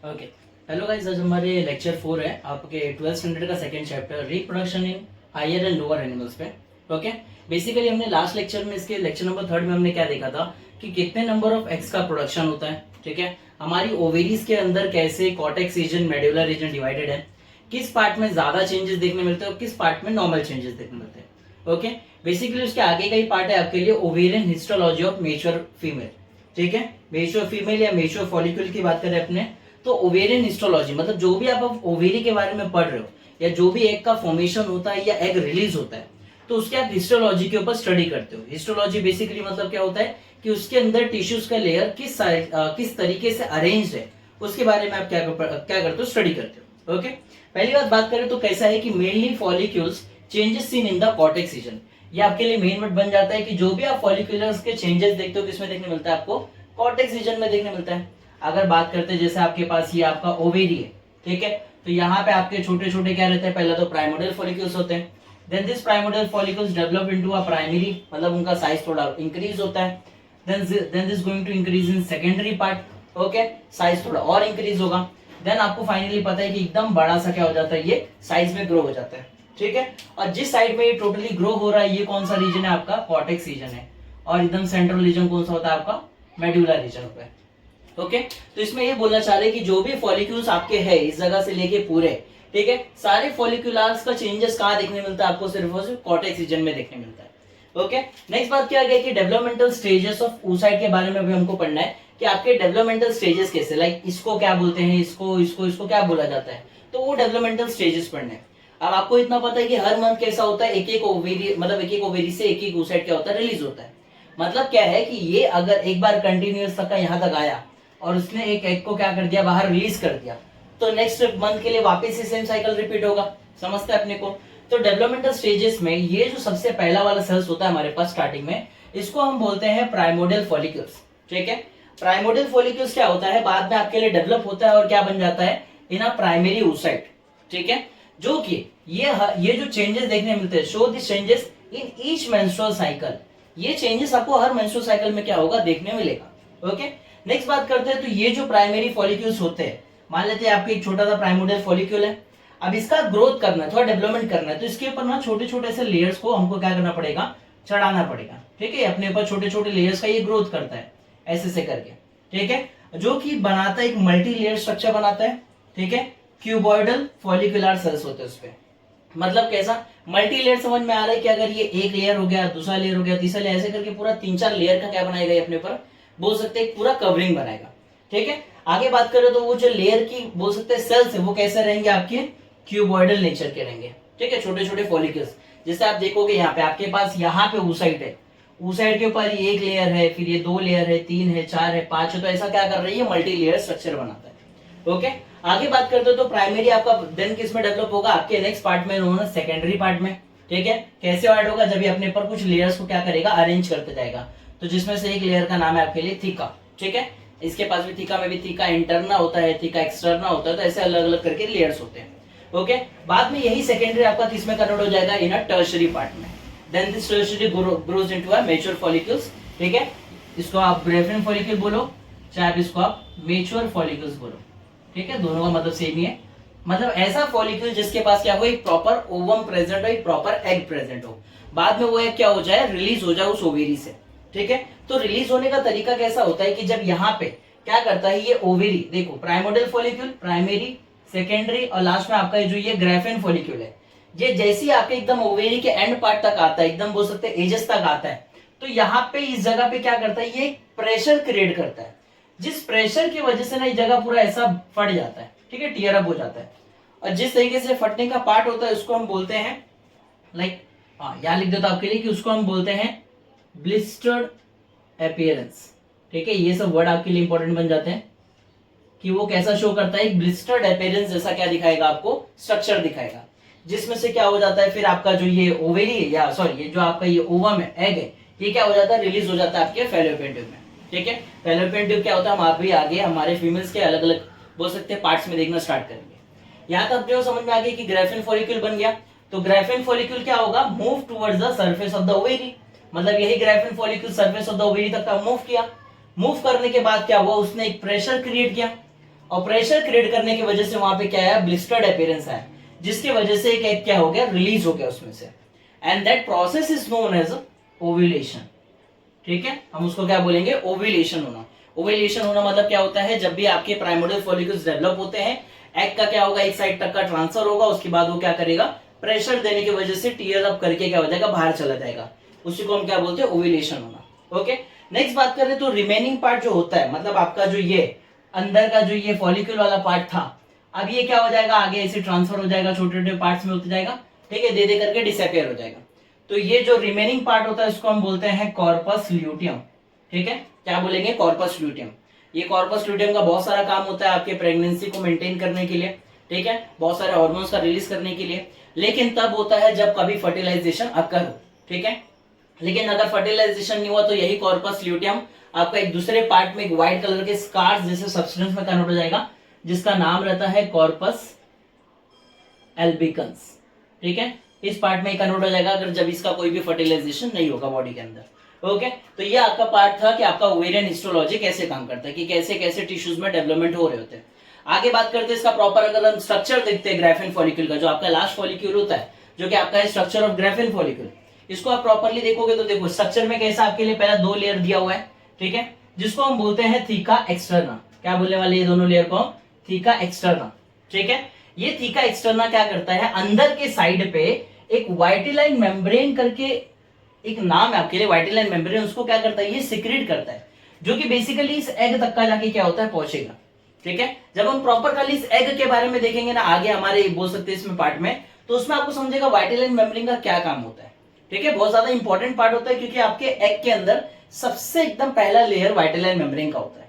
Okay. Hello guys, आज हमारे lecture 4 है आपके 12th स्टैंडर्ड का second chapter reproduction in higher and lower animals पे। ओके। बेसिकली हमने लास्ट लेक्चर में इसके लेक्चर नंबर 3 में हमने क्या देखा था कि कितने नंबर ऑफ एग्स का प्रोडक्शन होता है। ठीक है, हमारी ओवेरीज के अंदर कैसे cortex region medullary region divided है, किस पार्ट में ज्यादा चेंजेस देखने मिलते हैं और किस पार्ट में नॉर्मल चेंजेस देखने मिलते हैं। ओके। बेसिकली उसके आगे का ही पार्ट है आपके लिए ovarian histology of mature female. ठीक है, मेच्योर फीमेल या मेच्योर फॉलिक्यूल की बात करें अपने, तो ओवेरियन हिस्टोलॉजी मतलब जो भी आप ओवेरी के बारे में पढ़ रहे हो या जो भी एग का फॉर्मेशन होता है या एग रिलीज होता है, तो उसके आप हिस्टोलॉजी के ऊपर स्टडी करते हो। हिस्टोलॉजी बेसिकली मतलब क्या होता है कि उसके अंदर टिश्यूज का लेयर किस तरीके से अरेंज है, उसके बारे में आप क्या करते हो, स्टडी करते हो। ओके। पहली बात करें तो कैसा है कि mainly follicles changes seen in the cortex region. ये आपके लिए मेन वर्ड बन जाता है कि जो भी आप फॉलिक्यूलर्स के चेंजेस देखते हो किसमें देखने मिलता है, आपको कॉर्टेक्स रीजन में देखने मिलता है। अगर बात करते हैं जैसे आपके पास ये आपका ओवेरी है, ठीक है, तो यहाँ पे आपके छोटे छोटे क्या रहते हैं, पहला तो प्राइमोडियल फॉलिक्यूल्स होते हैं। Then this primordial follicles develop into a primary, मतलब उनका साइज थोड़ा इंक्रीज होता है। Then this going to increase in secondary part. Okay, size थोड़ा और इंक्रीज होगा। देन आपको फाइनली पता है कि एकदम बड़ा सा क्या हो जाता है, ये साइज में ग्रो हो जाता है। ठीक है, और जिस साइड में ये टोटली ग्रो हो रहा है, ये कौन सा रीजन है, आपका कॉर्टेक्स रीजन है। और एकदम सेंट्रल रीजन कौन सा होता है, आपका मेडुलर रीजन होता है। ओके। तो इसमें ये बोलना चाह रहे हैं कि जो भी फॉलिक्यूल्स आपके हैं इस जगह से लेके पूरे, ठीक है, सारे फॉलिक्यूल्स का चेंजेस कहाँ देखने मिलता है, आपको सिर्फ और सिर्फ कॉर्टेक्स रीजन में देखने मिलता है। ओके। नेक्स्ट बात क्या है कि डेवलपमेंटल स्टेजेस ऑफ oocyte के बारे में भी हमको पढ़ना है कि आपके डेवलपमेंटल स्टेजेस कैसे, लाइक इसको क्या बोलते हैं, इसको क्या बोला जाता है, तो वो डेवलपमेंटल स्टेजेस पढ़ने हैं। अब आपको इतना पता है कि हर मंथ कैसा होता है, एक एक ओवेरी, मतलब एक एक ओवेरी से एक एक oocyte क्या होता है, रिलीज होता है। मतलब क्या है कि ये अगर एक बार कंटिन्यूअस तक यहाँ तक आया और उसने एक एग को क्या कर दिया, बाहर रिलीज कर दिया, तो नेक्स्ट मंथ के लिए वापस से सेम साइकिल रिपीट होगा। समझते हैं अपने को। तो डेवलपमेंटल स्टेजेस में ये जो सबसे पहला वाला सेल्स होता है हमारे पास स्टार्टिंग में, इसको हम बोलते हैं प्राइमोडियल फॉलिक्यूल्स। ठीक है, प्राइमोडियल फॉलिक्यूल्स क्या होता है, बाद में आपके लिए डेवलप होता है और क्या बन जाता है, इन अ प्राइमरी oocyte। ठीक है, जो कि ये जो चेंजेस देखने मिलते हैं, show this changes in each menstrual cycle. ये चेंजेस आपको हर मेंस्ट्रुअल साइकिल में क्या होगा, देखने मिलेगा। ओके। नेक्स्ट बात करते हैं, तो ये जो प्राइमरी फॉलिक्यूल्स होते हैं, मान लेते हैं आपके एक छोटा सा प्राइमोडियल फॉलिक्यूल है, अब इसका ग्रोथ करना है, थोड़ा डेवलपमेंट करना है, तो इसके ऊपर ना छोटे छोटे से लेयर्स को हमको क्या करना पड़ेगा, चढ़ाना पड़ेगा। ठीक है, अपने ऊपर छोटे छोटे लेयर्स का ये ग्रोथ करता है ऐसे से करके। ठीक है, जो कि बनाता है एक मल्टी लेयर स्ट्रक्चर बनाता है। ठीक है, क्यूबॉइडल फॉलिकुलर सेल्स होते हैं उस पे। मतलब कैसा, मल्टी लेयर समझ में आ रहा है कि अगर ये एक लेयर हो गया, दूसरा लेयर हो गया, तीसरा लेयर, ऐसे करके पूरा 3-4 लेयर का क्या बनाएगा, अपने ऊपर बोल सकते हैं पूरा कवरिंग बनाएगा। ठीक है, आगे बात करें तो वो जो लेयर की बोल सकते हैं सेल्स है, वो कैसे रहेंगे, आपके क्यूबॉइडल नेचर के रहेंगे। ठीक है, छोटे छोटे फॉलिकल्स, जैसे आप देखोगे यहाँ पे आपके पास यहाँ पे oocyte है, oocyte के ऊपर ये एक लेयर है, फिर ये 2 लेयर है, 3 है, 4 है, 5 है, तो ऐसा क्या कर रही है, मल्टी लेयर स्ट्रक्चर बनाता है। ओके। आगे बात करते हो तो प्राइमरी आपका देन किस में डेवलप होगा, आपके नेक्स्ट पार्ट में होना सेकेंडरी पार्ट में। ठीक है, कैसे ऐड होगा, जब ये अपने पर कुछ लेयर्स को क्या करेगा, अरेंज करते जाएगा। तो जिसमें से एक लेयर का नाम है आपके लिए थीका। ठीक है, इसके पास भी थीका में भी थीका इंटरना होता है, थीका एक्सटर्ना होता है, तो ऐसे अलग अलग करके लेयर्स होते हैं। ओके। बाद में यही सेकेंडरी आपका किस में कन्वर्ट हो जाएगा, इन अ टर्शरी पार्ट में। Then this tertiary grows into a mature follicles. ठीक है, इसको आप ग्रेफिन फॉलिकल बोलो, चाहे आप इसको आप मैच्योर फॉलिकल्स बोलो। ठीक है, दोनों का मतलब सेम ही है। मतलब ऐसा फॉलिकल जिसके पास क्या हो, एक प्रॉपर ओवम प्रेजेंट हो, एक प्रॉपर एग प्रेजेंट हो, बाद में वो एग क्या हो जाए, रिलीज हो जाए उस ओवेरी से। ठीक है, तो रिलीज होने का तरीका कैसा होता है कि जब यहाँ पे क्या करता है, ये ओवेरी देखो, प्राइमोडियल फॉलिक्यूल, प्राइमरी, सेकेंडरी और लास्ट में आपका जो ये ग्रेफिन फॉलिक्यूल है, ये जैसे ही आपके एकदम ओवेरी के एंड पार्ट तक आता है, एकदम बोल सकते हैं एजेस तक आता है, तो यहाँ पे इस जगह पे क्या करता है, ये प्रेशर क्रिएट करता है, जिस प्रेशर की वजह से ना ये जगह पूरा ऐसा फट जाता है। ठीक है, टीयर अप हो जाता है, और जिस तरीके से फटने का पार्ट होता है उसको हम बोलते हैं, लाइक यहाँ लिख देता आपके लिए कि उसको हम बोलते हैं ब्लिस्टर्ड अपीयरेंस। ठीक है, ये सब वर्ड आपके लिए इंपॉर्टेंट बन जाते हैं कि वो कैसा शो करता है, एक ब्लिस्टर्ड अपीयरेंस जैसा क्या दिखाएगा, आपको स्ट्रक्चर दिखाएगा, जिसमें से क्या हो जाता है, फिर आपका जो ये ओवेरी है, या सॉरी ये जो आपका ये ओवम है, एग है, ये क्या हो जाता है, रिलीज हो जाता है आपके फैलोपियन ट्यूब में। ठीक है, फैलोपियन ट्यूब क्या होता है, हम आप भी आगे हमारे फीमेल्स के अलग अलग बोल सकते हैं पार्ट्स में देखना स्टार्ट करेंगे। यहाँ तक जो समझ में आ गया कि ग्रेफिन फॉलिक्यूल बन गया, तो ग्रेफिन फॉलिक्यूल क्या होगा, move towards the surface of the ovary. मतलब यही Graafian follicle surface of the ovary तक का मूव किया। मूव करने के बाद क्या हुआ, उसने एक प्रेशर क्रिएट किया। और प्रेशर क्रिएट करने की वजह से वहां पे क्या है, ब्लिस्टर्ड अपीयरेंस है, जिसकी वजह से एक एग क्या हो गया, रिलीज हो गया उसमें से, and that process is known as ovulation. ठीक है, हम उसको क्या बोलेंगे, ओव्यूलेशन होना। ओव्यूलेशन होना मतलब क्या होता है, जब भी आपके प्राइमोर्डियल फॉलिकल्स डेवलप होते हैं, एग का क्या होगा, एक साइड तक का ट्रांसफर होगा, उसके बाद वो क्या करेगा, प्रेशर देने की वजह से टीयर अप करके क्या हो जाएगा, बाहर चला जाएगा, उसी को हम क्या बोलते हैं, ओव्यूलेशन होना। ओके, नेक्स्ट बात करें तो रिमेनिंग पार्ट जो होता है, मतलब आपका जो ये अंदर का जो ये फॉलिक्यूल वाला पार्ट था, अब ये क्या हो जाएगा, आगे ऐसे ट्रांसफर हो जाएगा, छोटे छोटे पार्ट्स में होते जाएगा, ठीक है, दे दे करके डिसअपियर हो जाएगा। तो ये जो रिमेनिंग पार्ट होता है इसको हम बोलते हैं कॉर्पस ल्यूटियम। ठीक है, क्या बोलेंगे, कॉर्पस ल्यूटियम। ये कॉर्पस ल्यूटियम का बहुत सारा काम होता है आपके प्रेगनेंसी को मेंटेन करने के लिए, ठीक है, बहुत सारे हार्मोन्स का रिलीज करने के लिए, लेकिन तब होता है जब कभी फर्टिलाइजेशन अकर हो। ठीक है, लेकिन अगर फर्टिलाइजेशन नहीं हुआ तो यही कॉर्पस ल्यूटियम आपका एक दूसरे पार्ट में एक व्हाइट कलर के स्कार्स जैसे सब्सटेंस में कन्वर्ट हो जाएगा, जिसका नाम रहता है कॉर्पस एल्बिकन्स। ठीक है, इस पार्ट में कन्वर्ट हो जाएगा अगर जब इसका कोई भी फर्टिलाइजेशन नहीं होगा बॉडी के अंदर। ओके, तो ये आपका पार्ट था कि आपका ओवेरियन हिस्टोलॉजी कैसे काम करता है, कि कैसे कैसे टिश्यूज में डेवलपमेंट हो रहे होते हैं। आगे बात करते हैं इसका प्रॉपर, अगर हम स्ट्रक्चर देखते हैं ग्राफिन फॉलिक्यूल का, जो आपका लास्ट फॉलिक्यूल होता है, जो कि आपका है स्ट्रक्चर ऑफ ग्राफिन फॉलिक्यूल, इसको आप प्रॉपरली देखोगे तो देखो स्ट्रक्चर में कैसा आपके लिए पहला 2 लेयर दिया हुआ है, ठीक है, जिसको हम बोलते हैं थीका एक्सटर्ना। क्या बोलने वाले ये दोनों लेयर को, थीका एक्सटर्ना। ठीक है, ये थीका एक्सटर्ना क्या करता है, अंदर के साइड पे एक वाइटिलाइन मेम्ब्रेन करके एक नाम है आपके लिए, वाइटिलाइन मेम्ब्रेन, उसको क्या करता है, ये सिक्रेट करता है, जो कि बेसिकली इस एग तक का जाके क्या होता है, पहुंचेगा। ठीक है, जब हम प्रॉपर खाली इस एग के बारे में देखेंगे ना आगे हमारे बोल सकते हैं इसमें पार्ट में, तो उसमें आपको समझेगा वाइटिलाइन मेम्ब्रेन का क्या काम होता है। ठीक है, बहुत ज्यादा इंपॉर्टेंट पार्ट होता है, क्योंकि आपके एग के अंदर सबसे एकदम पहला लेयर वाइटिलाइन मेम्ब्रेन का होता है।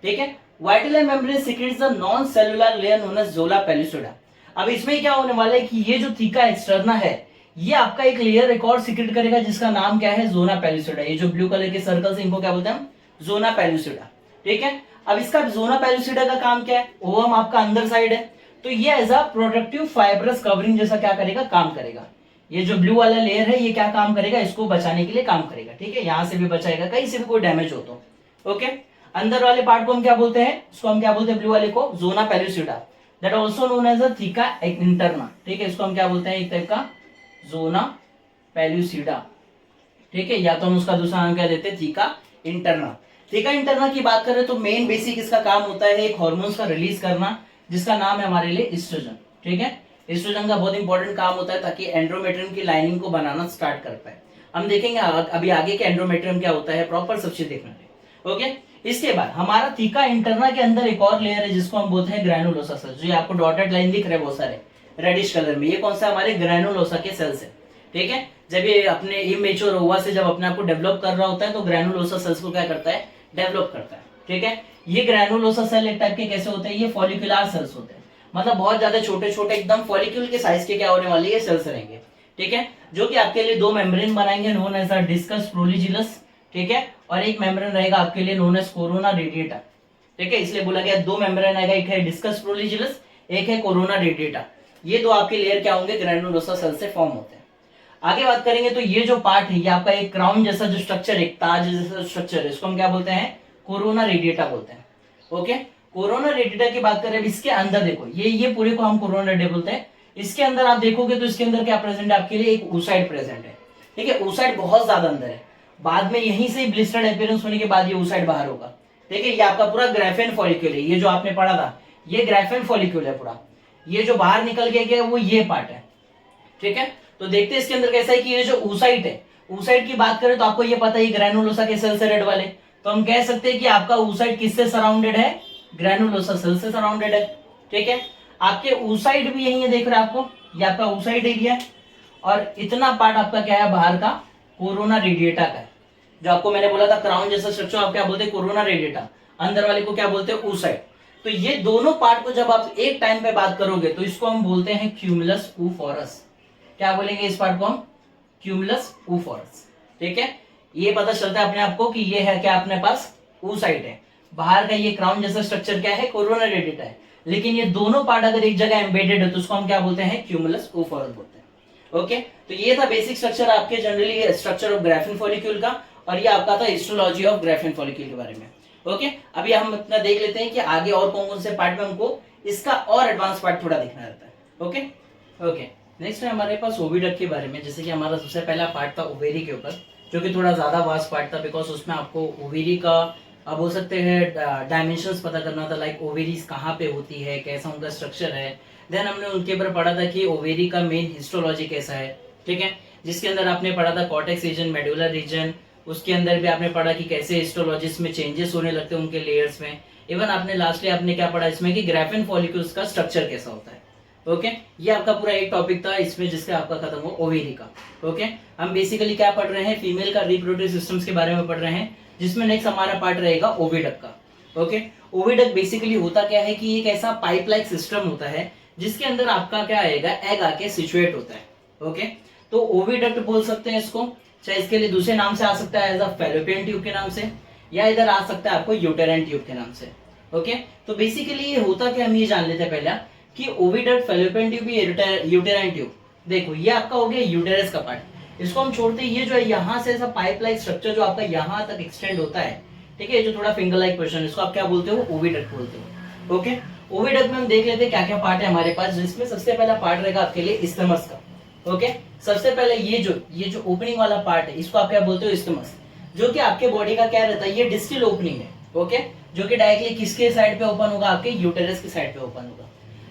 ठीक है, vitelline membrane secretes the non cellular layer known as zona pellucida. अब इसमें क्या होने वाला है कि ये जो थीका एक्सटर्ना है, ये आपका एक लेयर एक और सीक्रेट करेगा, जिसका नाम क्या है, ज़ोना पेलिसोइडा। ये जो ब्लू कलर के सर्कल्स इनको क्या बोलते हैं, ज़ोना पेलिसोइडा। ठीक है, अब इसका ज़ोना पेलिसोइडा का काम क्या है, ओवम आपका अंदर साइड है, तो ये as a protective fibrous covering जैसा क्या करेगा, काम करेगा। ये जो ब्लू वाला लेयर है ये क्या काम करेगा, इसको बचाने के लिए काम करेगा। ठीक है, यहां से भी बचाएगा, कहीं से भी कोई डैमेज हो तो। ओके, अंदर वाले पार्ट को हम क्या बोलते हैं, इसको हम क्या बोलते हैं, ब्लू वाले को zona pellucida, that also known as a theca interna. ठीक है, इसको हम क्या बोलते हैं, एक टाइप का ज़ोना पेलिसोइडा। ठीक है, या तो हम उसका दूसरा नाम क्या देते हैं, थीका इंटरना। थीका इंटरना की बात करें तो मेन बेसिक इसका काम होता है एक हार्मोन्स का रिलीज करना, जिसका नाम है हमारे लिए एस्ट्रोजन। ठीक है, एस्ट्रोजन का बहुत इंपॉर्टेंट काम होता है ताकि एंड्रोमेट्रियम की लाइनिंग को बनाना स्टार्ट कर पाए। हम देखेंगे अभी आगे के एंड्रोमेट्रियम क्या होता है, प्रॉपर सब चीज देखना है। ओके, इसके बाद हमारा थीका इंटरना के अंदर एक और लेयर है जिसको हम बोलते हैं ग्रैनुलोसा सेल्स। जो आपको डॉटेड लाइन दिख रहे हैं बहुत सारे रेडिश कलर में, ये कौन सा हमारे ग्रैनुलोसा के सेल्स है। ठीक है, जब ये अपने इमेच्योर ओवा से जब अपने आप को डेवलप कर रहा होता है तो ग्रैनुलोसा सेल्स को क्या करता है, डेवलप करता है। ठीक है, ये ग्रैनुलोसा सेल एक टाइप के कैसे होते हैं, ये फॉलिकुलर सेल्स होते हैं, मतलब बहुत ज्यादा छोटे छोटे एकदम फॉलिक्यूल के साइज के क्या होने वाले ये सेल्स रहेंगे। ठीक है, जो कि आपके लिए 2 मेम्ब्रेन बनाएंगे नोन एज अ डिस्कस प्रोलिजिलस। ठीक है, और एक मेम्ब्रेन रहेगा आपके लिए नोन एज कोरोना रेडिएटा। ठीक है, इसलिए बोला गया 2 मेम्ब्रेन आएगा, एक है डिस्कस प्रोलिजिलस, एक है कोरोना रेडिएटा। ये 2 आपके लेयर क्या होंगे, ग्रैनुलोसा सेल से फॉर्म होते हैं। आगे बात करेंगे तो ये जो पार्ट है ये आपका एक क्राउन जैसा जो स्ट्रक्चर है, एक ताज जैसा स्ट्रक्चर है, इसको हम क्या बोलते हैं, कोरोना रेडिएटा बोलते हैं। ओके, कोरोना रेडिएटा की बात करें, इसके अंदर देखो ये पूरे को हम कोरोना रेडिएटा बोलते हैं। इसके अंदर आप देखोगे तो इसके अंदर क्या प्रेजेंट है आपके लिए, एक oocyte प्रेजेंट है। ठीक है, oocyte बहुत ज्यादा अंदर है, बाद में यहीं से ब्लिस्टर्ड अपीयरेंस होने के बाद ये oocyte बाहर होगा। ठीक है, ये आपका पूरा ग्राफेन फॉलिक्यूल है, ये जो आपने पढ़ा था ये ग्राफेन फॉलिक्यूल है पूरा। ये जो बाहर निकल के गया वो ये पार्ट है। ठीक है, तो देखते हैं इसके अंदर कैसा है कि ये जो oocyte है, oocyte की बात करें तो आपको ये पता है ग्रैनुलोसा के सेल से रेड वाले, तो हम कह सकते हैं कि आपका oocyte किससे सराउंडेड है, ग्रैनुलोसा सेल से सराउंडेड है। ठीक है, आपके oocyte भी यही है, देख रहे हैं आपको, ये आपका oocyte एरिया है, और इतना पार्ट आपका क्या है बाहर का, कोरोना रेडिएटा का है। जो आपको मैंने बोला था क्राउन जैसा स्ट्रक्चर आप क्या बोलते हैं, कोरोना रेडिएटा, अंदर वाले को क्या बोलते हैं, oocyte। तो ये दोनों पार्ट को जब आप एक टाइम पे बात करोगे तो इसको हम बोलते हैं क्यूमुलस oophorus। क्या बोलेंगे इस पार्ट को हम, क्यूमुलस oophorus। ठीक है, ये पता चलता है अपने आप को कि ये है क्या अपने पास oocyte है, बाहर का ये क्राउन जैसा स्ट्रक्चर क्या है, कोरोना रेडिएटा है, लेकिन ये दोनों पार्ट अगर एक जगह एम्बेडेड है तो उसको हम क्या बोलते हैं, क्यूमुलस oophorus बोलते हैं। ओके, तो ये था बेसिक स्ट्रक्चर आपके generally structure of graphene follicle का, और ये आपका था हिस्टोलॉजी ऑफ ग्राफिन फॉलिक्यूल के बारे में। ओके, अभी हम इतना देख लेते हैं कि आगे और कौन कौन से पार्ट में हमको इसका और एडवांस पार्ट थोड़ा देखना रहता है। ओके ओके, नेक्स्ट है हमारे पास ओविडक्ट के बारे में। जैसे कि हमारा सबसे पहला पार्ट था ओवेरी के ऊपर, जो कि थोड़ा ज्यादा वास्ट पार्ट था, बिकॉज उसमें आपको ओवेरी का आप बोल सकते हैं डायमेंशंस पता करना था, लाइक ओवेरीज कहाँ पे होती है, कैसा उनका स्ट्रक्चर है। देन हमने उनके ऊपर पढ़ा था कि ओवेरी का मेन हिस्टोलॉजी कैसा है, ठीक है, जिसके अंदर आपने पढ़ा था कॉर्टेक्स रीजन, मेडुलर रीजन, उसके अंदर भी आपने पढ़ा कि कैसे हिस्टोलॉजिस में चेंजेस होने लगते हैं उनके लेयर्स में। इवन आपने लास्टली आपने क्या पढ़ा इसमें कि ग्राफेन फॉलिक्यूल्स का स्ट्रक्चर कैसा होता है। ओके, ये आपका पूरा एक टॉपिक था इसमें, जिसका आपका खत्म हो ओवेरी का। ओके, हम बेसिकली क्या पढ़ रहे हैं, फीमेल का रिप्रोडक्टिव सिस्टम्स के बारे में पढ़ रहे हैं, जिसमें नेक्स्ट हमारा पार्ट रहेगा ओविडक्ट का। ओके, ओविडक्ट बेसिकली होता क्या है कि एक ऐसा पाइप लाइक सिस्टम होता है जिसके अंदर आपका क्या आएगा, एग आके सिचुएट होता है। ओके, तो ओविडक्ट बोल सकते हैं इसको, चाहे इसके लिए दूसरे नाम से आ सकता है एज अ फैलोपियन ट्यूब के नाम से, या इधर आ सकता है आपको यूटेराइन ट्यूब के नाम से। ओके, तो बेसिकली ये होता क्या, हम ये जान लेते हैं पहले कि oviduct, fallopian tube, uterine tube. देखो ये आपका हो गया यूटेरस का पार्ट, इसको हम छोड़ते हैं। ये जो है यहाँ से ऐसा पाइप लाइक स्ट्रक्चर जो आपका यहाँ तक एक्सटेंड होता है, ठीक है, जो थोड़ा फिंगर लाइक पोर्शन, इसको आप क्या बोलते हो, ओविडक्ट बोलते हो। ओके, ओविडक्ट में हम देख लेते हैं क्या क्या पार्ट है हमारे पास, जिसमें सबसे पहला पार्ट रहेगा आपके लिए इस्थमस का। ओके, सबसे पहले ये जो ओपनिंग वाला पार्ट है, इसको आप क्या बोलते हो, इस्थमस, जो कि आपके बॉडी का क्या रहता है, ये डिस्टल ओपनिंग है। ओके, जो कि डायरेक्टली किसके साइड पे ओपन होगा, आपके यूटेरस की साइड पे ओपन होगा।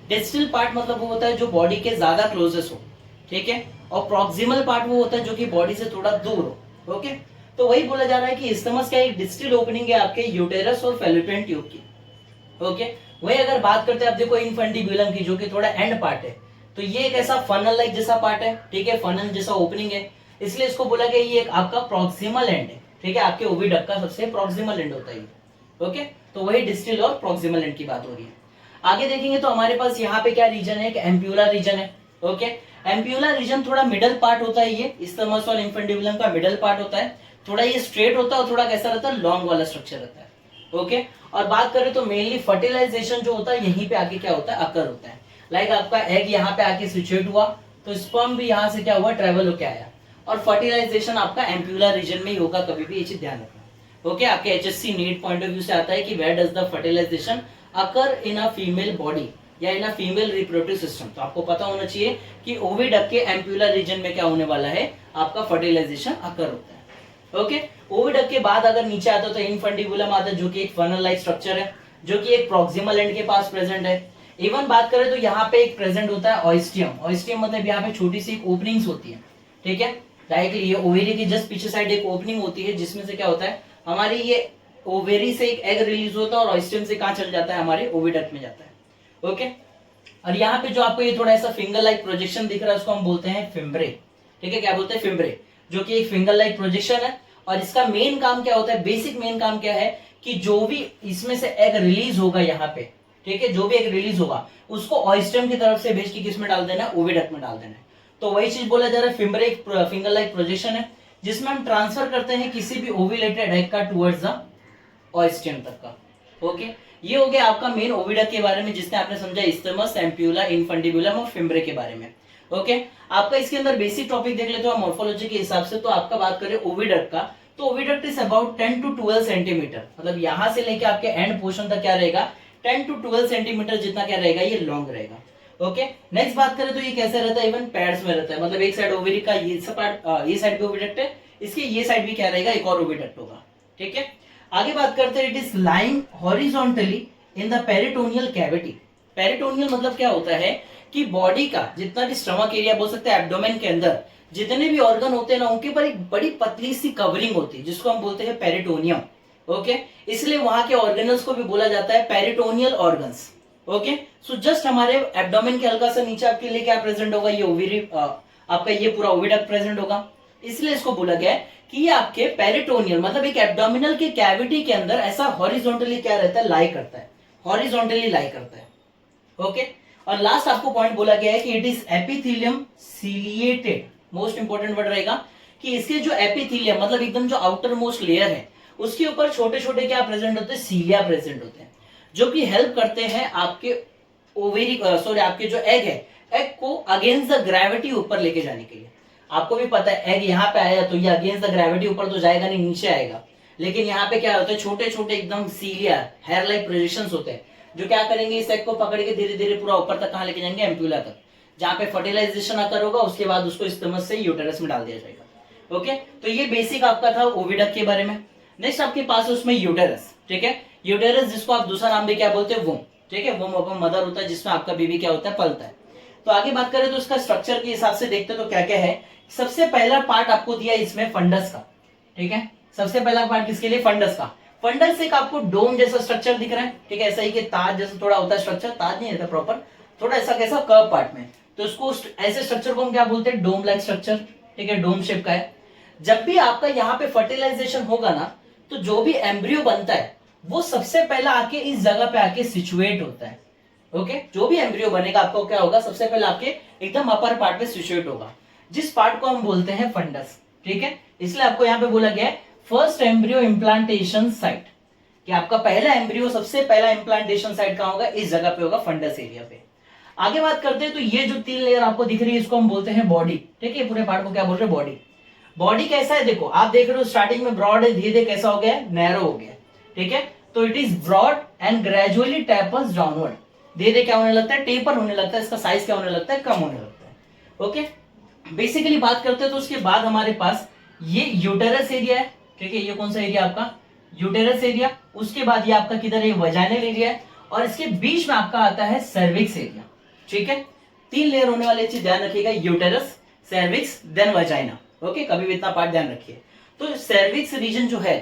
डिस्टल पार्ट मतलब वो होता है जो बॉडी के ज्यादा क्लोजेस्ट हो, ठीक है, और प्रॉक्सिमल पार्ट वो होता है जो कि बॉडी से थोड़ा दूर हो। ओके, तो वही बोला जा रहा है कि इस्थमस का एक डिस्टल ओपनिंग है आपके यूटेरस और फैलोपियन ट्यूब की। ओके, वही अगर बात करते हैं आप देखो इनफंडिबुलम की, जो कि थोड़ा एंड पार्ट है, तो ये एक ऐसा फनल लाइक जैसा पार्ट है, ठीक है, फनल जैसा ओपनिंग है, इसलिए इसको बोला गया ये एक आपका प्रॉक्सिमल एंड है, ठीक है, आपके ओविडक्ट का सबसे प्रॉक्सिमल एंड होता है। ओके, तो वही डिस्टल और प्रॉक्सिमल एंड की बात हो रही है। आगे देखेंगे तो हमारे पास यहाँ पे क्या रीजन है, एम्प्यूलर रीजन है। ओके, एम्प्यूलर रीजन थोड़ा मिडल पार्ट होता है, ये इस्थमस और इन्फंडिबुलम का मिडल पार्ट होता है, थोड़ा ये स्ट्रेट होता है और थोड़ा कैसा रहता है, लॉन्ग वाला स्ट्रक्चर रहता है। ओके, और बात करें तो मेनली फर्टिलाइजेशन जो होता है यहीं पे आके क्या होता है, अकर होता है। लाइक आपका एग यहाँ पे आके सिचुएट हुआ, तो स्पर्म भी यहाँ से क्या हुआ, ट्रेवल होके आया, और फर्टिलाइजेशन आपका एम्प्यूलर रीजन में ही होगा, कभी भी ये चीज ध्यान रखना। ओके, आपके HSC NEET point of view से आता है कि where does the fertilization occur in a female body या in a female reproductive system. तो आपको पता होना चाहिए कि ओविडक्ट के एम्प्यूलर रीजन में क्या होने वाला है, आपका फर्टिलाइजेशन अकर होता है। ओके, ओविडक्ट के बाद अगर नीचे आता है तो इनफंडिबुलम आता है, जो कि एक फनल लाइक स्ट्रक्चर है, जो कि एक प्रॉक्सिमल एंड के पास प्रेजेंट है। इवन बात करें तो यहाँ पे एक प्रेजेंट होता है ऑयस्टियम। ऑयस्टियम मतलब यहाँ पे छोटी सी एक ओपनिंग्स होती है, ठीक है, डायरेक्टली ये ओवेरी की जस्ट पीछे साइड एक ओपनिंग होती है, जिसमें से क्या होता है, हमारी ये ओवेरी से एक एग रिलीज होता है और ऑयस्टियम से कहां चल जाता है, हमारे ओविडक्ट में जाता है। ओके, और यहाँ पे जो आपको ये थोड़ा ऐसा फिंगर लाइक प्रोजेक्शन दिख रहा है, उसको हम बोलते हैं फिम्ब्रे, ठीक है, क्या बोलते हैं, फिम्ब्रे, जो कि एक फिंगर लाइक प्रोजेक्शन है। और इसका मेन काम क्या होता है, बेसिक मेन काम क्या है कि जो भी इसमें से एग रिलीज होगा यहाँ पे, ठीक है, जो भी एग रिलीज होगा उसको ऑयस्टियम की तरफ से भेज के किस में डाल देना है, ओविडक्ट में डाल देना है। तो वही चीज बोला जा रहा है, फिम्ब्रे एक फिंगर लाइक प्रोजेक्शन है, जिसमें हम ट्रांसफर करते हैं किसी भी ओविलेटेड एग का टुवर्ड्स द ऑयस्टियम तक का। ओके, ये हो गया आपका मेन ओविडक्ट के बारे में, जिसने आपने समझा इस्थमस, एम्प्यूला, इनफंडिबुलम और फिम्ब्रे के बारे में। ओके, आपका इसके अंदर बेसिक टॉपिक देख लेते हो मॉर्फोलॉजी के हिसाब से। तो आपका बात करें ओविडक्ट का, तो oviduct is about 10 to 12 centimetre, मतलब यहां से लेके आपके एंड पोर्शन तक क्या रहेगा, 10 to 12 सेंटीमीटर जितना क्या रहेगा, ये लॉन्ग रहेगा। ओके, नेक्स्ट बात करें तो ये कैसे रहता है, इवन पैड्स में रहता है, मतलब एक साइड ओवरी का ये पार्ट, ये साइड भी ओविडक्ट है, इसके ये साइड भी क्या रहेगा, एक और ओविडक्ट होगा। ठीक है, आगे बात करते हैं, it is lying horizontally in the peritoneal cavity. Peritoneal मतलब क्या होता है कि बॉडी का जितना भी स्टमक एरिया बोल सकते हैं, एब्डोमेन के अंदर जितने भी ऑर्गन होते हैं ना, उनके ऊपर एक बड़ी पतली सी कवरिंग होती है, जिसको हम बोलते हैं पेरिटोनियम। ओके, इसलिए वहां के ऑर्गेनल्स को भी बोला जाता है peritoneal organs. Okay, so just हमारे एब्डोमेन के हल्का सा नीचे आपके लिए क्या प्रेजेंट होगा, ये ओवरी, आपका ये पूरा ओविडक्ट प्रेजेंट होगा, इसलिए इसको बोला गया है कि ये आपके पेरिटोनियल मतलब एक एब्डोमिनल के कैविटी के अंदर ऐसा हॉरिजॉन्टली क्या रहता है, लाई करता है, हॉरिजॉन्टली लाई करता है। ओके, और लास्ट आपको पॉइंट बोला गया है कि it is epithelium ciliated. Most important word रहेगा कि इसके जो एपिथेलियम मतलब एकदम जो आउटर मोस्ट लेयर है, उसके ऊपर छोटे छोटे क्या प्रेजेंट होते हैं, सीलिया प्रेजेंट होते हैं, जो कि हेल्प करते हैं आपके ओवेरी सॉरी आपके जो एग है, एग को अगेंस्ट द ग्रेविटी ऊपर लेके जाने के लिए। आपको भी पता है एग यहाँ पे आया तो ये अगेंस्ट द ग्रेविटी ऊपर तो जाएगा नहीं, नीचे आएगा, लेकिन यहाँ पे क्या होता है, छोटे छोटे एकदम सीलिया हेयर लाइक प्रोजेक्शंस होते हैं जो क्या करेंगे, इस एग को पकड़ के धीरे धीरे पूरा ऊपर तक कहाँ लेके जाएंगे, एम्प्यूला तक, जहाँ पे फर्टिलाइजेशन आकर होगा, उसके बाद उसको इस तरह से यूटेरस में डाल दिया जाएगा। ओके, तो ये बेसिक आपका था ओविडक्ट के बारे में। नेक्स्ट आपके पास है उसमें यूटेरस, ठीक है, यूटेरस जिसको आप दूसरा नाम भी क्या बोलते हैं, वोम, ठीक है, वोम आपका मदर होता है जिसमें आपका बेबी क्या होता है, पलता है। तो आगे बात करें तो उसका स्ट्रक्चर के हिसाब से देखते तो क्या क्या है। सबसे पहला पार्ट आपको दिया इसमें फंडस का, ठीक है, सबसे पहला पार्ट किसके लिए, फंडस का। फंडस एक आपको डोम जैसा स्ट्रक्चर दिख रहा है, ठीक है, ऐसा ही कि ताज जैसा थोड़ा होता है स्ट्रक्चर, ताज नहीं रहता प्रॉपर, थोड़ा ऐसा कैसा कर्व पार्ट में, तो उसको ऐसे स्ट्रक्चर को हम क्या बोलते हैं, डोम लाइक स्ट्रक्चर, ठीक है, डोम शेप का है। जब भी आपका यहाँ पे फर्टिलाइजेशन होगा ना, तो जो भी एम्ब्रियो बनता है वो सबसे पहला आके इस जगह पे आके सिचुएट होता है। ओके, जो भी एम्ब्रियो बनेगा आपको क्या होगा, सबसे पहले आपके एकदम अपर पार्ट पे सिचुएट होगा, जिस पार्ट को हम बोलते हैं फंडस, ठीक है। इसलिए आपको यहाँ पे बोला गया है फर्स्ट एम्ब्रियो इम्प्लांटेशन साइट, कि आपका पहला एम्ब्रियो सबसे पहला इम्प्लांटेशन साइट कहाँ होगा, इस जगह पे होगा, फंडस एरिया पे। आगे बात करते हैं तो ये जो 3 लेयर आपको दिख रही है इसको हम बोलते हैं बॉडी, ठीक है, पूरे पार्ट को क्या बोल रहे हैं, बॉडी। बॉडी कैसा है, देखो आप देख रहे हो स्टार्टिंग में ब्रॉड है, धीरे धीरे कैसा हो गया, नैरो हो गया, ठीक है। तो it is broad and gradually tapers downward, धीरे धीरे क्या होने लगता है, टेपर होने लगता है, इसका साइज क्या होने लगता है, कम होने लगता है। ओके, बेसिकली बात करते हैं तो उसके बाद हमारे पास ये यूटेरस एरिया है, ठीक है, ये कौन सा एरिया आपका, यूटेरस एरिया। उसके बाद ये आपका किधर है, वजाइनल एरिया है, और इसके बीच में आपका आता है सर्विक्स एरिया, ठीक है। 3 लेयर होने वाले चीज ध्यान रखिएगा, uterus, cervix, then vagina. Okay, कभी भी इतना पार्ट ध्यान रखिए। तो सर्विक्स रीजन जो है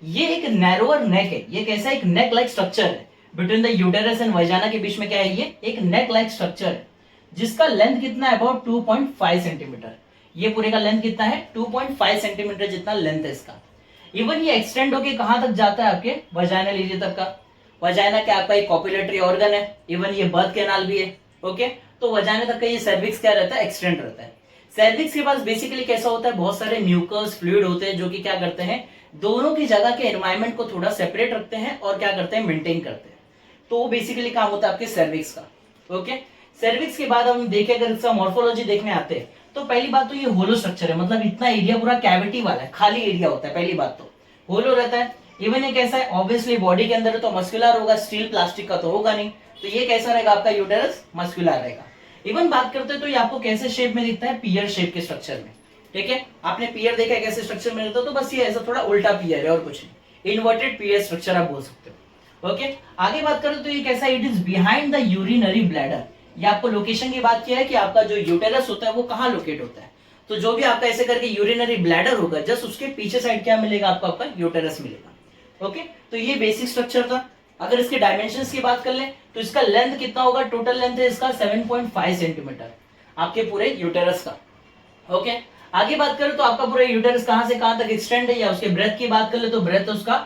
ये एक नैरोअर नेक है, ये कैसा एक नेक लाइक स्ट्रक्चर है, between the uterus and vagina के बीच में क्या है, ये एक नेक लाइक स्ट्रक्चर है, जिसका लेंथ कितना है, अबाउट 2.5 सेंटीमीटर। ये पूरे का लेंथ कितना है, 2.5 सेंटीमीटर जितना लेंथ है इसका। इवन ये एक्सटेंड होके कहां तक जाता है, आपके वजाइनल एरिया तक का। वजाइना क्या आपका एक कॉपुलेटरी ऑर्गन है, इवन ये बर्थ कैनाल भी है। ओके, तो वजाइना तक का ये सर्विक्स क्या रहता है, एक्सटेंड रहता है। सर्विक्स के पास बेसिकली कैसा होता है, बहुत सारे म्यूकस फ्लूइड होते हैं जो कि क्या करते हैं, दोनों की जगह के एनवायरमेंट को थोड़ा सेपरेट रखते हैं और क्या करते हैं, मेंटेन करते हैं। तो वो बेसिकली काम होता है आपके सर्विक्स का। ओके, सर्विक्स के बाद हम देखें, अगर इसका मॉर्फोलॉजी देखने आते हैं तो पहली बात तो ये होलो स्ट्रक्चर है, मतलब इतना एरिया पूरा कैविटी वाला है, खाली एरिया होता है, पहली बात तो होलो रहता है। इवन ये कैसा है, ऑब्वियसली बॉडी के अंदर तो मस्कुलर होगा, स्टील प्लास्टिक का तो होगा नहीं, तो ये कैसा रहेगा आपका यूटेरस, मस्कुलर रहेगा। इवन बात करते हैं तो ये आपको कैसे शेप में दिखता है, पियर शेप के स्ट्रक्चर में, ठीक है। आपने पियर देखा है कैसे स्ट्रक्चर में रहता है, तो बस ये ऐसा थोड़ा उल्टा पियर है और कुछ नहीं, इन्वर्टेड पियर स्ट्रक्चर आप बोल सकते हो। ओके, आगे बात करें तो ये कैसा, it is behind the urinary bladder. ये आपको लोकेशन की बात किया है कि आपका जो यूटेरस होता है वो कहाँ लोकेट होता है, तो जो भी आपका ऐसे करके यूरिनरी ब्लैडर होगा, जस्ट उसके पीछे साइड क्या मिलेगा आपको, आपका यूटेरस मिलेगा। ओके, तो ये बेसिक स्ट्रक्चर था। अगर इसके डायमेंशंस की बात कर ले तो इसका लेंथ कितना होगा, टोटल लेंथ है इसका 7.5 सेंटीमीटर आपके पूरे यूटेरस का। ओके, आगे बात करें तो आपका पूरा यूटेरस कहां से कहां तक एक्सटेंड है, या उसके ब्रेथ की बात कर ले तो ब्रेथ उसका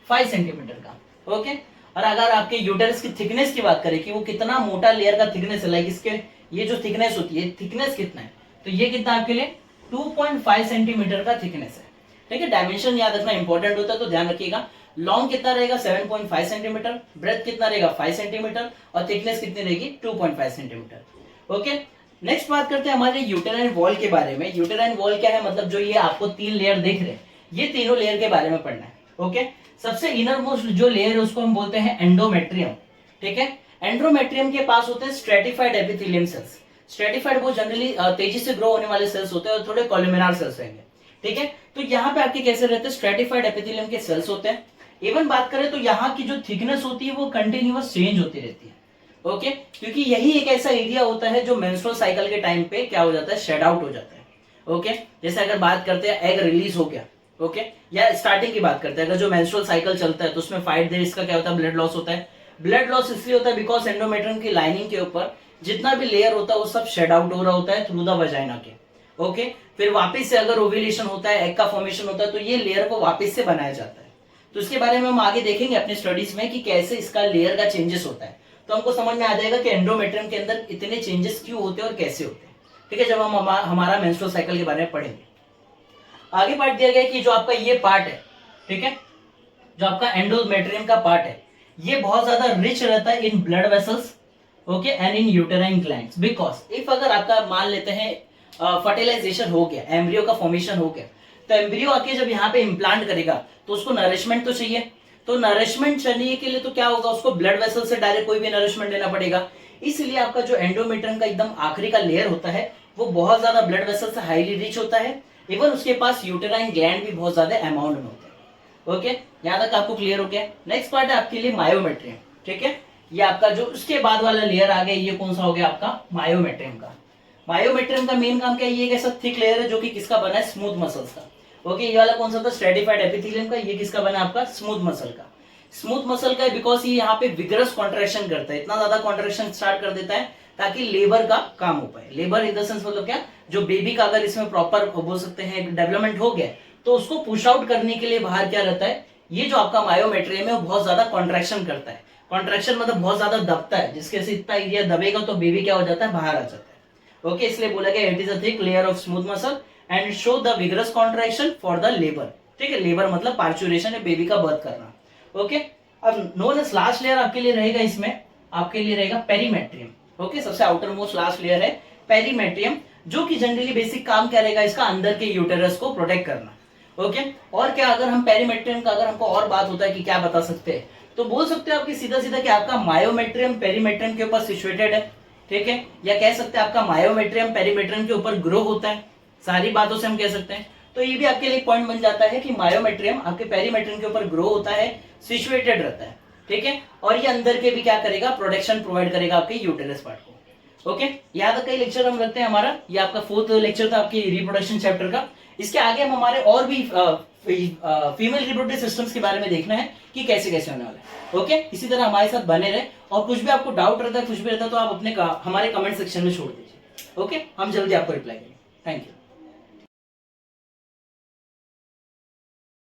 5 सेंटीमीटर का। ओके, और अगर आपके यूटेरस की थिकनेस की बात करें कि वो कितना मोटा लेयर का थिकनेस है, लाइक इसके ये जो थिकनेस होती है, थिकनेस कितना है, तो ये कितना आपके लिए 2.5 सेंटीमीटर का थिकनेस है, ठीक है। डायमेंशन याद रखना इंपॉर्टेंट होता है, तो ध्यान रखिएगा। लॉन्ग कितना रहेगा 7.5 सेंटीमीटर, ब्रेथ कितना रहेगा 5 सेंटीमीटर, और थिकनेस कितनी रहेगी 2.5 सेंटीमीटर। ओके, नेक्स्ट बात करते हैं हमारे यूटेराइन वॉल के बारे में। यूटेराइन वॉल क्या है, मतलब जो ये आपको 3 लेयर देख रहे हैं, ये तीनों लेयर के बारे में पढ़ना है। ओके, सबसे इनर मोस्ट जो लेयर है उसको हम बोलते हैं एंडोमेट्रियम, ठीक है। एंडोमेट्रियम के पास होते हैं स्ट्रेटिफाइड एपिथेलियम सेल्स। स्ट्रेटिफाइड वो जनरली तेजी से ग्रो होने वाले सेल्स होते हैं और थोड़े कॉलुमिनार सेल्स रहेंगे, ठीक है। तो यहाँ पे आपके कैसे रहते हैं, स्ट्रेटिफाइड एपिथेलियम के सेल्स होते हैं। इवन बात करें तो यहाँ की जो थिकनेस होती है वो कंटिन्यूअस चेंज होती रहती है। ओके, क्योंकि यही एक ऐसा एरिया होता है जो मेंस्ट्रुअल साइकिल के टाइम पे क्या हो जाता है, शेड आउट हो जाता है। ओके, जैसे अगर बात करते हैं एग रिलीज हो गया, ओके, या स्टार्टिंग की बात करते हैं, अगर जो मेंस्ट्रुअल साइकिल चलता है तो उसमें 5 डेज का क्या होता है, ब्लड लॉस होता है। ब्लड लॉस इसलिए होता है बिकॉज एंडोमेट्रियम की लाइनिंग के ऊपर जितना भी लेयर होता है वो सब शेड आउट हो रहा होता है थ्रू द वजाइना के। ओके, फिर वापस से अगर ओव्यूलेशन होता है, एग का फॉर्मेशन होता है, तो ये लेयर को वापस से बनाया जाता है। तो इसके बारे में हम आगे देखेंगे अपने स्टडीज में कि कैसे इसका लेयर का चेंजेस होता है, तो हमको समझ में आ जाएगा कि एंडोमेट्रियम के अंदर इतने चेंजेस क्यों होते हैं और कैसे होते हैं, ठीक है, जब हम हमारा मेंस्ट्रुअल साइकिल के बारे में पढ़ेंगे। आगे पार्ट दिया गया कि जो आपका ये पार्ट है, ठीक है, जो आपका एंडोमेट्रियम का पार्ट है, ये बहुत ज्यादा रिच रहता है in blood vessels, okay, and in uterine glands. Because if अगर आपका मान लेते हैं फर्टिलाइजेशन हो गया, एम्ब्रियो का फॉर्मेशन हो गया, तो एम्ब्रियो आके जब यहाँ पे इम्प्लांट करेगा तो उसको नरिशमेंट तो चाहिए, तो नरिशमेंट चाहिए के लिए तो क्या होगा, उसको ब्लड वेसल से डायरेक्ट कोई भी नरिशमेंट देना पड़ेगा। इसलिए आपका जो एंडोमेट्रियम का एकदम आखिरी का लेयर होता है वो बहुत ज्यादा ब्लड वेसल से हाईली रिच होता है, इवन उसके पास यूटेराइन ग्लैंड भी बहुत ज्यादा अमाउंट में होते हैं। ओके, यहाँ तक आपको क्लियर हो गया। नेक्स्ट पार्ट है आपके लिए मायोमेट्रियम। ठीक है, ये आपका जो उसके बाद वाला लेयर आ गया, ये कौन सा हो गया आपका मायोमेट्रियम का। मायोमेट्रियम का मेन काम क्या है, ये एक ऐसा थिक लेयर है जो कि किसका बना है, स्मूथ मसल्स का। ओके, ये वाला कौन सा था, स्ट्रेटिफाइड एपिथेलियम का, ये किसका बना है आपका, स्मूथ मसल का। स्मूथ मसल का है बिकॉज ये यहाँ पे विग्रस कॉन्ट्रैक्शन करता है, इतना ज्यादा कॉन्ट्रैक्शन स्टार्ट कर देता है ताकि लेबर का काम हो पाए। लेबर इन द सेंस मतलब क्या, जो बेबी का अगर इसमें प्रॉपर बोल सकते हैं डेवलपमेंट हो गया तो उसको पुश आउट करने के लिए बाहर क्या रहता है, ये जो आपका मायोमेट्रियम है वो बहुत ज्यादा कॉन्ट्रैक्शन करता है। कॉन्ट्रैक्शन मतलब बहुत ज्यादा दबता है, जिसके से इतना एरिया दबेगा तो बेबी क्या हो जाता है, बाहर आ जाता है। ओके, इसलिए बोला गया it is a thick layer of smooth muscle and show the vigorous contraction for the labour. ठीक है, लेबर मतलब पार्चुरेशन है, बेबी का बर्थ करना। ओके, अब नोन एज लास्ट लेयर आपके लिए रहेगा, इसमें आपके लिए रहेगा पेरीमेट्रियम। ओके, सबसे आउटर मोस्ट लास्ट लेयर है पेरीमेट्रियम, जो कि जनरली बेसिक काम क्या रहेगा इसका, अंदर के यूटेरस को प्रोटेक्ट करना। ओके, और क्या अगर हम पेरीमेट्रियम का अगर हमको और बात होता है कि क्या बता सकते हैं, तो बोल सकते हैं आपकी सीधा सीधा कि आपका मायोमेट्रियम पेरीमेट्रियम के ऊपर सिचुएटेड है। ठीक है, या कह सकते हैं आपका मायोमेट्रियम पेरीमेट्रियम के ऊपर ग्रो होता है, सारी बातों से हम कह सकते हैं। तो ये भी आपके लिए पॉइंट बन जाता है कि मायोमेट्रियम आपके पेरीमेट्रियम के ऊपर ग्रो होता है, सिचुएटेड रहता है। ठीक है, और ये अंदर के भी क्या करेगा, प्रोटेक्शन प्रोवाइड करेगा आपके यूटेरस पार्ट को। ओके, यहाँ तक का लेक्चर हम रखते हैं हमारा, ये आपका 4th लेक्चर था आपकी रिप्रोडक्शन चैप्टर का। इसके आगे हम हमारे और भी फीमेल रिप्रोडक्टिव सिस्टम्स के बारे में देखना है कि कैसे कैसे होने वाला है। ओके, इसी तरह हमारे साथ बने रहे, और कुछ भी आपको डाउट रहता है, कुछ भी रहता है तो आप अपने हमारे कमेंट सेक्शन में छोड़ दीजिए। ओके, हम जल्दी आपको रिप्लाई करेंगे। Thank you.